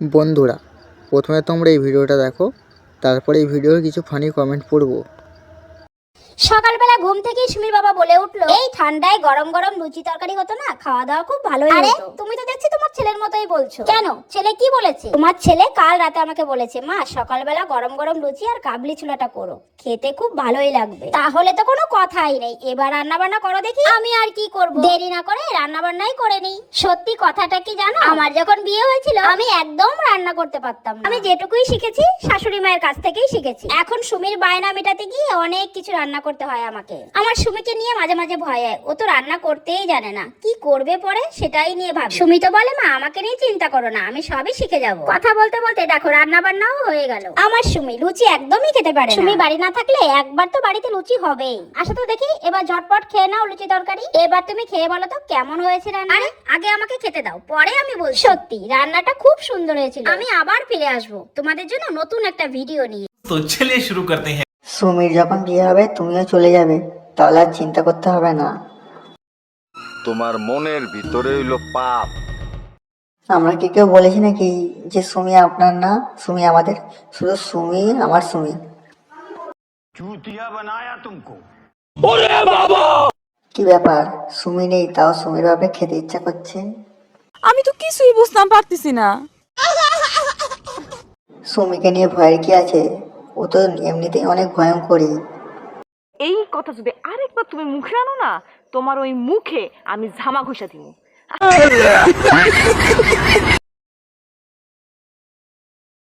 বন্ধুরা, প্রথমে তোমরা এই ভিডিওটা দেখো, তারপরে এই ভিডিওর কিছু ফানি কমেন্ট পড়বো। সকালবেলা ঘুম থেকেই সুমির বাবা বলে উঠলো, এই ঠান্ডায় গরম গরম লুচি তরকারি হতো না, খাওয়া দাওয়া খুব ভালোই হতো। আরে তুমি তো দেখছি তোমার ছেলের মতোই বলছো। কেন, ছেলে কি বলেছে? তোমার ছেলে কাল রাতে আমাকে বলেছে, মা সকালবেলা গরম গরম লুচি আর কাবলি ছোলাটা করো, খেতে খুব ভালোই লাগবে। তাহলে তো কোনো কথাই নেই, এবার রান্না বান্না করো দেখি। আমি আর কি করব, দেরি না করে রান্না বান্নাই করে নিই। সত্যি কথাটা কি জানো, আমার যখন বিয়ে হয়েছিল আমি একদম রান্না করতে পারতাম না। আমি যেটুকুই শিখেছি শাশুড়ি মায়ের কাছ থেকেই শিখেছি। এখন সুমির বায়না মেটাতে গিয়ে অনেক কিছু রান্না করতে হয় আমাকে। আমার সুমিকে নিয়ে মাঝে মাঝে ভয় হয়, ও তো রান্না করতেই জানে না, কি করবে পরে সেটাই নিয়ে ভাবি। সুমি তো বলে, মা আমাকে নিয়ে চিন্তা করো না, আমি সবই শিখে যাব। কথা বলতে বলতে দেখো রান্না বান্নাও হয়ে গেল। আমার সুমি লুচি একদমই খেতে পারে না। সুমি বাড়ি না থাকলে একবার তো বাড়িতে লুচি হবেই। আসো তো দেখি, এবার ঝটপট খেয়ে নাও লুচি তরকারি। এবার তুমি খেয়ে বলো তো কেমন হয়েছে রান্না। আরে আগে আমাকে খেতে দাও, পরে আমি বলছি। সত্যি রান্নাটা খুব সুন্দর হয়েছিল। আমি আবার ফিরে আসবো তোমাদের জন্য নতুন একটা ভিডিও নিয়ে। তো চলিए शुरू करते हैं। সুমির যখন বিয়ে হবে তুমিও চলে যাবে, তাহলে আর চিন্তা করতে হবে না। তোমার মনের ভিতরে হইল পাপ। আমরা কি কেউ বলেছি নাকি যে সুমি আপনার না, সুমি আমাদের? শুধু সুমি আমার সুমি। কি ব্যাপার, সুমি নেই তাও সুমির ভাবে খেতে ইচ্ছা করছে? আমি তো কিছুই বুঝতাম পারতেছি না। সুমিকে নিয়ে ভয়ের কি আছে, ও তো এমনিতেই অনেক ভয়ঙ্করী। এই কথা যদি আরেকবার তুমি মুখে আনো না, তোমার ওই মুখে আমি ঝামা ঘষা দিব।